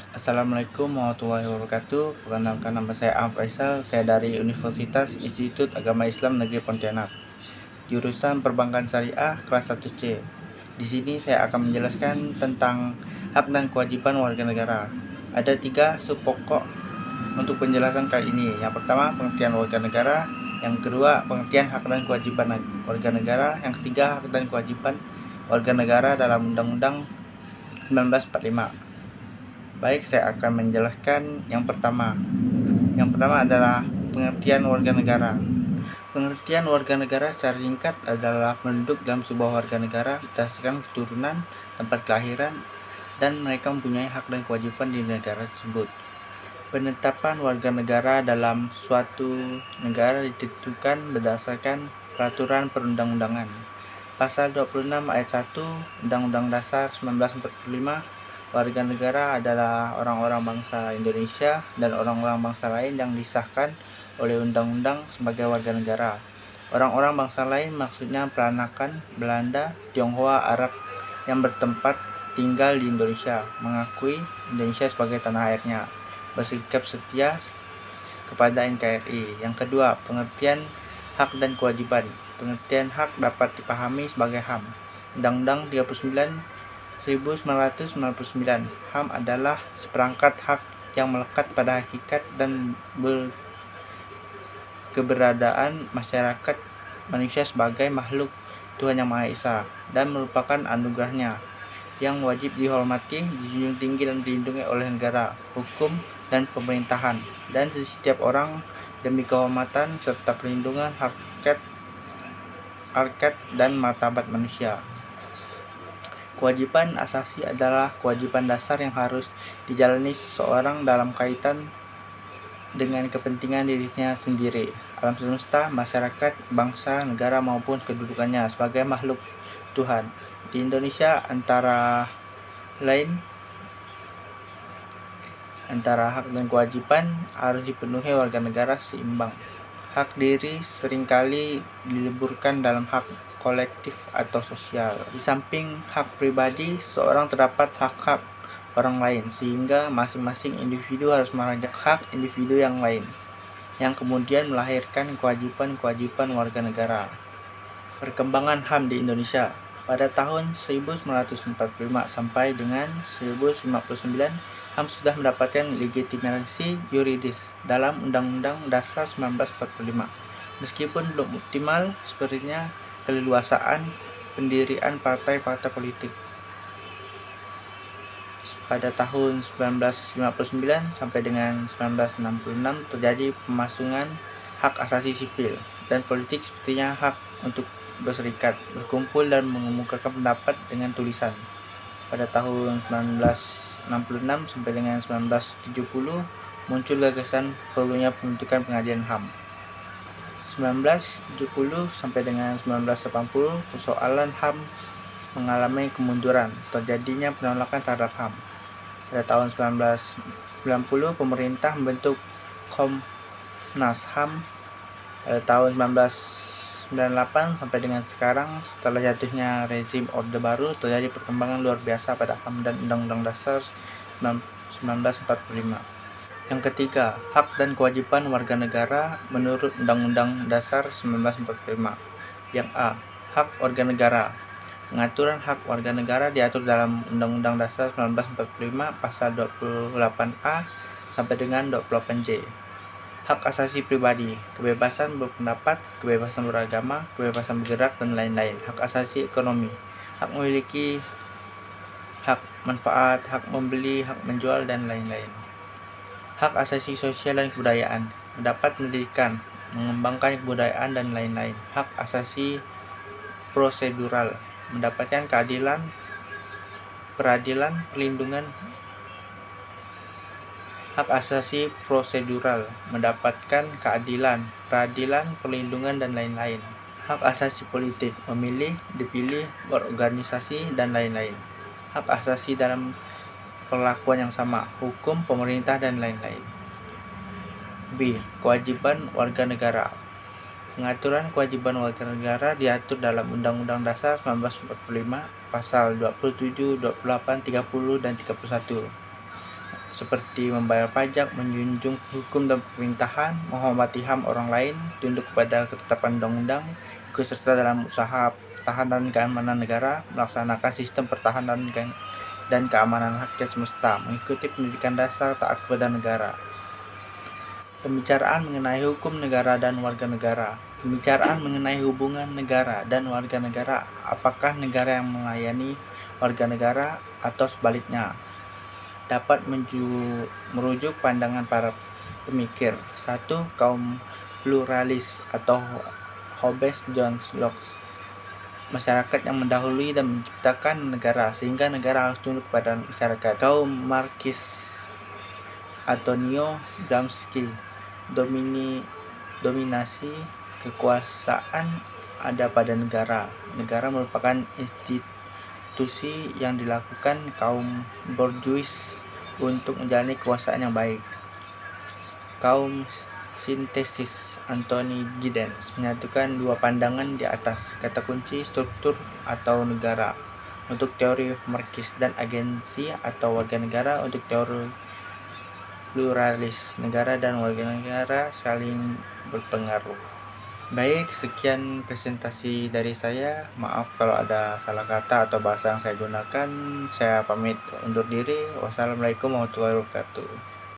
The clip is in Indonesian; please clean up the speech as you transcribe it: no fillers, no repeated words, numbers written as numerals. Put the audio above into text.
Assalamualaikum warahmatullahi wabarakatuh. Perkenalkan, nama saya Faisal. Saya dari Universitas Institut Agama Islam Negeri Pontianak, jurusan Perbankan Syariah kelas 1C. Di sini saya akan menjelaskan tentang hak dan kewajiban warga negara. Ada 3 sub pokok untuk penjelasan kali ini. Yang pertama, pengertian warga negara. Yang kedua, pengertian hak dan kewajiban warga negara. Yang ketiga, hak dan kewajiban warga negara dalam Undang-Undang 1945. Baik, saya akan menjelaskan yang pertama. Yang pertama adalah pengertian warga negara. Pengertian warga negara secara singkat adalah penduduk dalam sebuah warga negara berdasarkan keturunan, tempat kelahiran, dan mereka mempunyai hak dan kewajiban di negara tersebut. Penetapan warga negara dalam suatu negara ditentukan berdasarkan peraturan perundang-undangan. Pasal 26 ayat 1 Undang-Undang Dasar 1945, warga negara adalah orang-orang bangsa Indonesia dan orang-orang bangsa lain yang disahkan oleh undang-undang sebagai warga negara. Orang-orang bangsa lain maksudnya peranakan Belanda, Tionghoa, Arab yang bertempat tinggal di Indonesia, mengakui Indonesia sebagai tanah airnya, bersikap setia kepada NKRI. Yang kedua, pengertian hak dan kewajiban. Pengertian hak dapat dipahami sebagai HAM. Undang-Undang 39 1999. HAM adalah seperangkat hak yang melekat pada hakikat dan keberadaan masyarakat manusia sebagai makhluk Tuhan Yang Maha Esa dan merupakan anugerahnya yang wajib dihormati, dijunjung tinggi dan dilindungi oleh negara, hukum, dan pemerintahan, dan setiap orang demi kehormatan serta perlindungan harkat dan martabat manusia. Kewajiban asasi adalah kewajiban dasar yang harus dijalani seseorang dalam kaitan dengan kepentingan dirinya sendiri, alam semesta, masyarakat, bangsa, negara maupun kedudukannya sebagai makhluk Tuhan. Di Indonesia antara hak dan kewajiban harus dipenuhi warga negara seimbang. Hak diri seringkali dileburkan dalam hak kolektif atau sosial. Di samping hak pribadi, seorang terdapat hak-hak orang lain, sehingga masing-masing individu harus merajak hak individu yang lain, yang kemudian melahirkan kewajiban-kewajiban warga negara. Perkembangan HAM di Indonesia. Pada tahun 1945 sampai dengan 1959, HAM sudah mendapatkan legitimasi yuridis dalam Undang-Undang Dasar 1945. Meskipun belum optimal sepertinya keleluasaan pendirian partai-partai politik. Pada tahun 1959 sampai dengan 1966 terjadi pemasungan hak asasi sipil dan politik sepertinya hak untuk berserikat, berkumpul dan mengemukakan pendapat dengan tulisan. Pada tahun 1966 sampai dengan 1970 muncul gagasan perlunya pembentukan pengadilan HAM. 1970 sampai dengan 1980 persoalan HAM mengalami kemunduran, terjadinya penolakan terhadap HAM. Pada tahun 1990 pemerintah membentuk Komnas HAM. Pada tahun 1998 sampai dengan sekarang, setelah jatuhnya rezim Orde Baru, terjadi perkembangan luar biasa pada HAM dan Undang-Undang Dasar 1945. Yang ketiga, hak dan kewajiban warga negara menurut Undang-Undang Dasar 1945. Yang A. Hak warga negara. Pengaturan hak warga negara diatur dalam Undang-Undang Dasar 1945 pasal 28A sampai dengan 28J. Hak asasi pribadi, kebebasan berpendapat, kebebasan beragama, kebebasan bergerak, dan lain-lain. Hak asasi ekonomi, hak memiliki hak manfaat, hak membeli, hak menjual, dan lain-lain. Hak asasi sosial dan kebudayaan, mendapat pendidikan, mengembangkan kebudayaan, dan lain-lain. Hak asasi prosedural, mendapatkan keadilan, peradilan, perlindungan. Hak asasi prosedural, mendapatkan keadilan, peradilan, perlindungan, dan lain-lain. Hak asasi politik, memilih, dipilih, berorganisasi, dan lain-lain. Hak asasi dalam perlakuan yang sama, hukum, pemerintah, dan lain-lain. B. Kewajiban warga negara. Pengaturan kewajiban warga negara diatur dalam Undang-Undang Dasar 1945 pasal 27, 28, 30, dan 31. seperti membayar pajak, menjunjung hukum dan pemerintahan, menghormati HAM orang lain, tunduk kepada ketetapan undang-undang, ikut serta dalam usaha pertahanan dan keamanan negara, melaksanakan sistem pertahanan dan keamanan rakyat semesta, mengikuti pendidikan dasar, taat kepada negara. Pembicaraan mengenai hukum negara dan warga negara. Pembicaraan mengenai hubungan negara dan warga negara, apakah negara yang melayani warga negara atau sebaliknya, dapat merujuk pandangan para pemikir. 1. Kaum pluralis atau Hobbes John Locke. Masyarakat yang mendahului dan menciptakan negara, sehingga negara harus tunduk pada masyarakat. Kaum Marxis Antonio Gramsci. Dominasi kekuasaan ada pada negara. Negara merupakan institusi yang dilakukan kaum borjuis untuk menjalani kekuasaan yang baik. Kaum sintesis Anthony Giddens menyatukan dua pandangan di atas, kata kunci struktur atau negara untuk teori Marxis dan agensi atau warga negara untuk teori pluralis. Negara dan warga negara saling berpengaruh. Baik, sekian presentasi dari saya. Maaf kalau ada salah kata atau bahasa yang saya gunakan. Saya pamit undur diri. Wassalamualaikum warahmatullahi wabarakatuh.